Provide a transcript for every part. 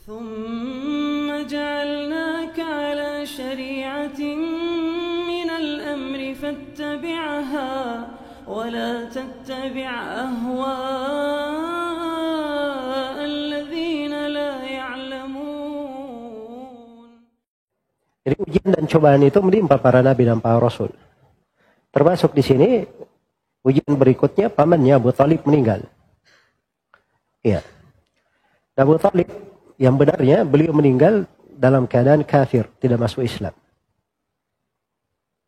ثم جعلناك على شريعة من الأمر فاتبعها ولا تتبع أهواء الذين لا يعلمون. Jadi ujian dan cobaan itu menimpa para nabi dan para rasul. Termasuk di sini ujian berikutnya pamannya Abu Thalib meninggal. Iya. Abu Thalib yang benarnya beliau meninggal dalam keadaan kafir, tidak masuk Islam.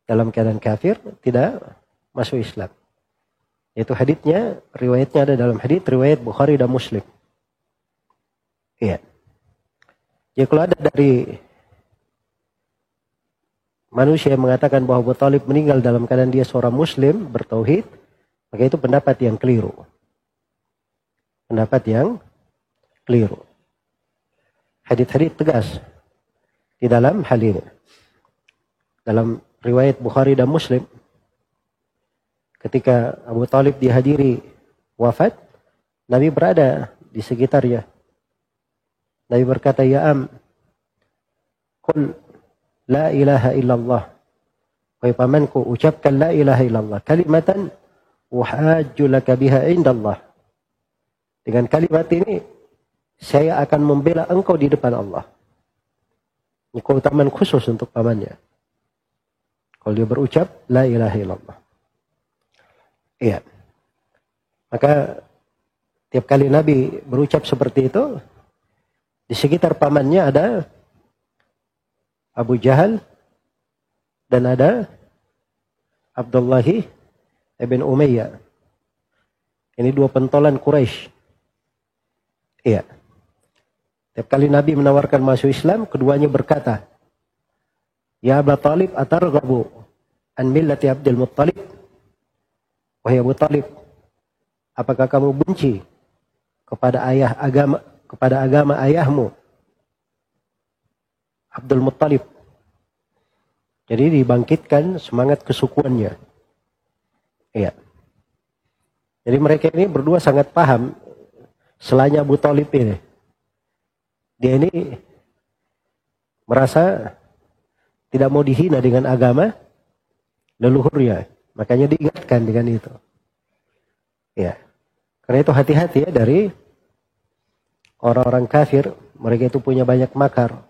Dalam keadaan kafir, tidak masuk Islam. Itu haditsnya, riwayatnya ada dalam hadits riwayat Bukhari dan Muslim. Iya. Jadi kalau ada dari manusia yang mengatakan bahwa Abu Thalib meninggal dalam keadaan dia seorang muslim bertauhid, maka itu pendapat yang keliru. Pendapat yang keliru. Hadits-hadits tegas di dalam hal ini. Dalam riwayat Bukhari dan Muslim, ketika Abu Thalib dihadiri wafat, Nabi berada di sekitarnya. Nabi berkata, "Ya am, qul la ilaha illallah." Wahai pamanku, ucapkan la ilaha illallah, kalimatan uhajju laka biha indallah. Dengan kalimat ini saya akan membela engkau di depan Allah. Ini keutamaan khusus untuk pamannya. Kalau dia berucap la ilaha illallah. Iya. Maka tiap kali Nabi berucap seperti itu, di sekitar pamannya ada Abu Jahal dan ada Abdullah ibn Umayyah. Ini dua pentolan Quraisy. Iya. Tiap kali Nabi menawarkan masuk Islam, keduanya berkata, "Ya Abu Thalib, atarghabu an millati Abdul Muttalib?" Wahai Abu Thalib, apakah kamu benci kepada agama ayahmu Abdul Muttalib? Jadi dibangkitkan semangat kesukuannya. Iya. Jadi mereka ini berdua sangat paham selain Abu Thalib ini. Dia ini merasa tidak mau dihina dengan agama leluhurnya. Makanya diingatkan dengan itu. Ya. Karena itu hati-hati ya dari orang-orang kafir. Mereka itu punya banyak makar.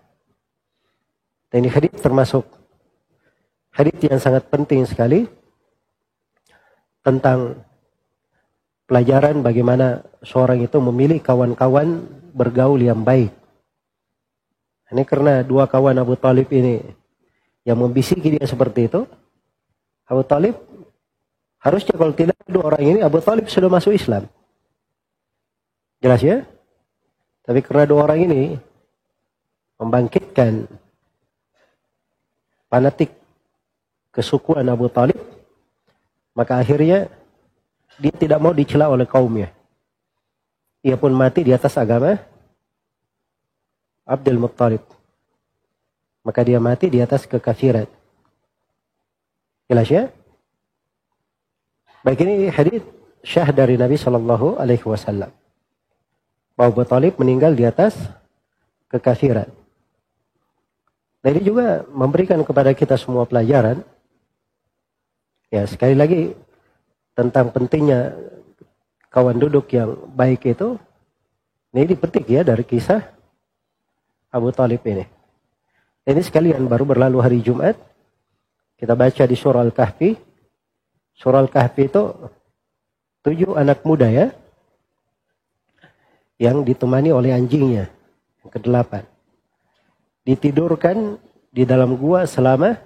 Dan ini hadits termasuk hadits yang sangat penting sekali tentang pelajaran bagaimana seorang itu memilih kawan-kawan bergaul yang baik. Ini karena dua kawan Abu Thalib ini yang membisiki dia seperti itu. Abu Thalib harusnya kalau tidak dua orang ini, Abu Thalib sudah masuk Islam. Jelas ya? Tapi karena dua orang ini membangkitkan fanatik kesukuan Abu Thalib, maka akhirnya dia tidak mau dicela oleh kaumnya. Ia pun mati di atas agama Abdul Muttalib. Maka dia mati di atas kekafiran. Jelas ya? Baik, ini hadits syah dari Nabi Shallallahu Alaihi Wasallam. Bahwa Abu Thalib meninggal di atas kekafiran. Dan ini juga memberikan kepada kita semua pelajaran. Ya, sekali lagi tentang pentingnya kawan duduk yang baik itu. Ini dipetik ya dari kisah Abu Thalib ini. Ini sekalian baru berlalu hari Jumat. Kita baca di surah Al-Kahfi. Surah Al-Kahfi itu 7 anak muda ya. Yang ditemani oleh anjingnya. Yang ke-8. Ditidurkan di dalam gua selama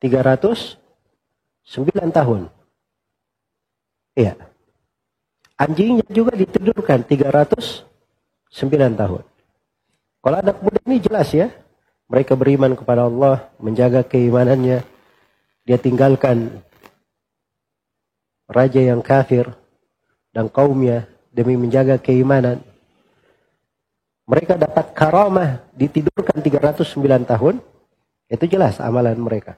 309 tahun. Iya. Anjingnya juga ditidurkan 309 tahun. Kalau anak muda ini jelas ya. Mereka beriman kepada Allah, menjaga keimanannya. Dia tinggalkan raja yang kafir dan kaumnya demi menjaga keimanan. Mereka dapat karamah, ditidurkan 309 tahun. Itu jelas amalan mereka.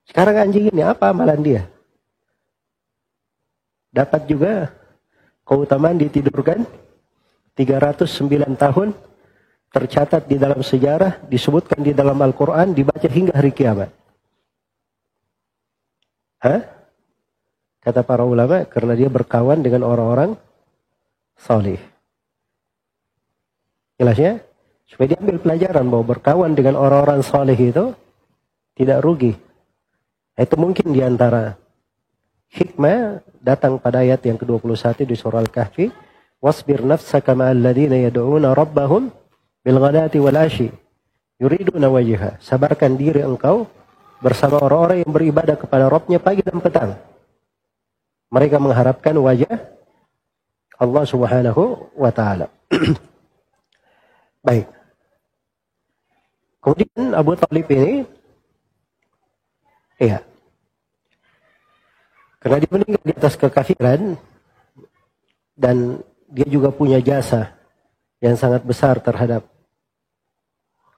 Sekarang anjing ini apa amalan dia? Dapat juga keutamaan ditidurkan 309 tahun tercatat di dalam sejarah, disebutkan di dalam Al-Quran, dibaca hingga hari kiamat. Kata para ulama, karena dia berkawan dengan orang-orang salih. Jelas ya? Supaya diambil pelajaran bahwa berkawan dengan orang-orang salih itu tidak rugi. Itu mungkin diantara hikmah datang pada ayat yang ke-21 di surah Al-Kahfi. Wasbir nafsaka ma'al ladhina yad'una rabbahum bil ghadati wal ashi yuriduna wajha. Sabarkan diri engkau bersama orang-orang yang beribadah kepada Rabbnya pagi dan petang. Mereka mengharapkan wajah Allah Subhanahu wa taala. Baik. Kemudian Abu Talib ini karena dia meninggal di atas kekafiran dan dia juga punya jasa yang sangat besar terhadap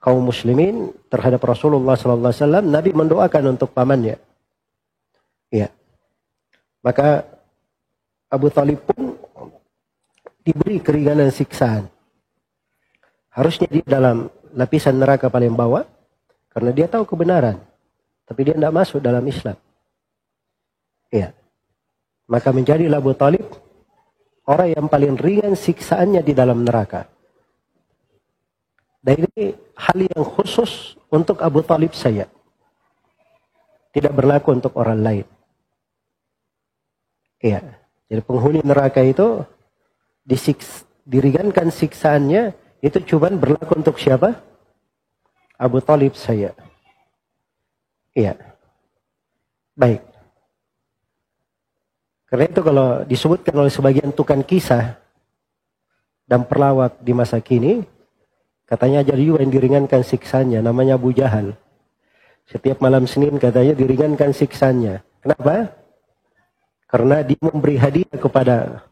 kaum muslimin, terhadap Rasulullah sallallahu alaihi wasallam, Nabi mendoakan untuk pamannya. Ya. Maka Abu Talib pun diberi keringanan siksaan. Harusnya dia dalam lapisan neraka paling bawah karena dia tahu kebenaran, tapi dia tidak masuk dalam Islam. Ya. Maka menjadilah Abu Talib orang yang paling ringan siksaannya di dalam neraka. Dan ini hal yang khusus untuk Abu Talib saja. Tidak berlaku untuk orang lain. Ya. Jadi penghuni neraka itu diringankan siksaannya itu cuma berlaku untuk siapa? Abu Talib saja. Iya. Baik. Karena itu kalau disebutkan oleh sebagian tukang kisah dan pelawak di masa kini, katanya ada juga yang diringankan siksanya, namanya Abu Jahal. Setiap malam Senin katanya diringankan siksanya. Kenapa? Karena dia memberi hadiah kepada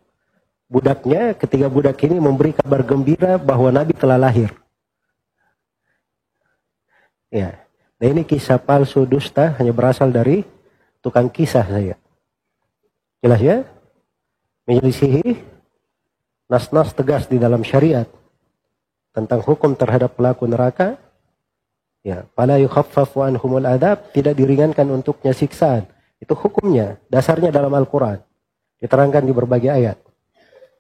budaknya ketika budak ini memberi kabar gembira bahwa Nabi telah lahir. Ya. Nah ini kisah palsu dusta hanya berasal dari tukang kisah saya. Jelas ya? Menyelisihi nas-nas tegas di dalam syariat tentang hukum terhadap pelaku neraka. Ya, fala yukhaffafu anhumul adab, tidak diringankan untuknya siksaan. Itu hukumnya, dasarnya dalam Al-Quran. Diterangkan di berbagai ayat.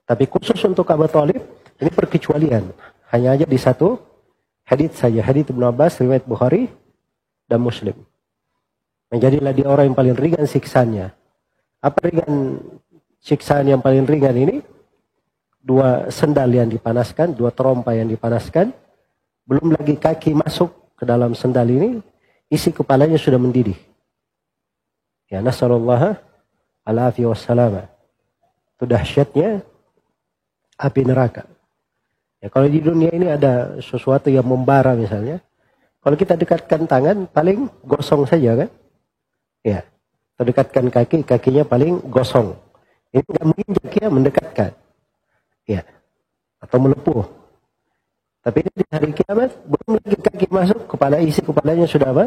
Tapi khusus untuk Abu Talib, ini perkecualian. Hanya aja di satu hadits saja. Hadits Ibnu Abbas, riwayat Bukhari dan Muslim. Menjadilah dia orang yang paling ringan siksaannya. Apa ringan siksaan yang paling ringan ini? 2 sendal yang dipanaskan, 2 terompa yang dipanaskan. Belum lagi kaki masuk ke dalam sendal ini, isi kepalanya sudah mendidih. Ya, nasallallahu alaihi wasallam. Itu dahsyatnya api neraka. Ya, kalau di dunia ini ada sesuatu yang membara misalnya, kalau kita dekatkan tangan paling gosong saja kan? Ya, terdekatkan kaki, kakinya paling gosong. Ini nggak menginjak ya, mendekatkan. Ya, atau melepuh. Tapi ini di hari kiamat belum lagi kaki masuk, isi kepalanya sudah apa?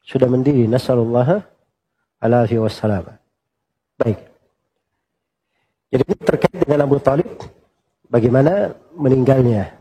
Sudah mendidih. Nasallallahu alaihi wasallam. Baik. Jadi ini terkait dengan Abu Talib, bagaimana meninggalnya.